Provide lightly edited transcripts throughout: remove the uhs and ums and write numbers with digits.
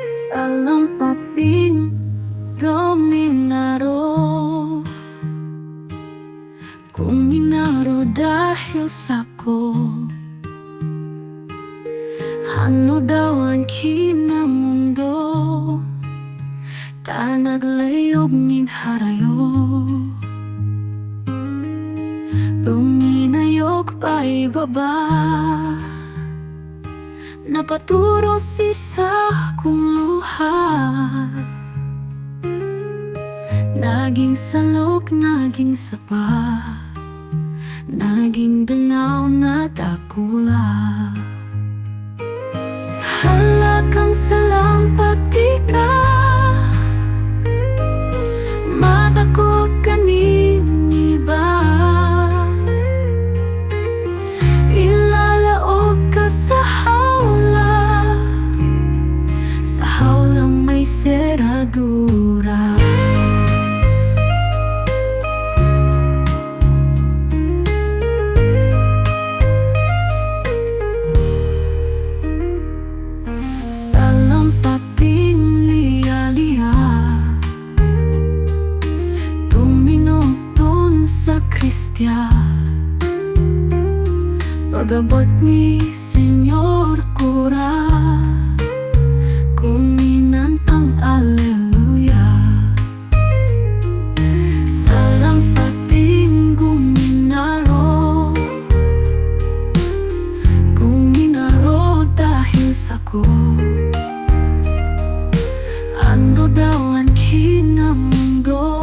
Sa lampating dominaro, kung minaro dahil sa'ko, ano daw ang kinamundo, tanaglayog nin harayo, luminayog pa ibaba, napaturo si sa kong luha. Naging salok, naging sapa, naging ganaw na dakula. Halakang salampati ka, madakot kanin iba. Ilalaog ka sa hawlang may seradura. Kristya, pagabot ni Senyor Kura, kuminan ang Alleluia. Sa lampating guminaro, guminaro dahil sa'ko, ano daw ang kinamundo,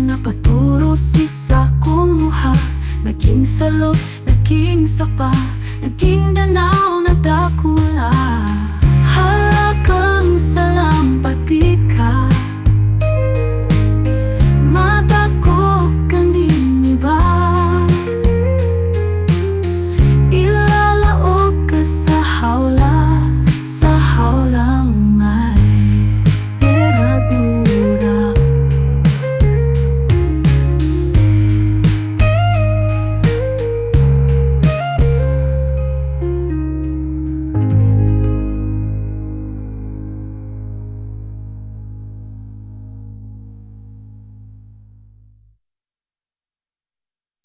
napaturo si sa kong luha, naging salok, naging sapa, naging danaw na dakula. Halakang salamat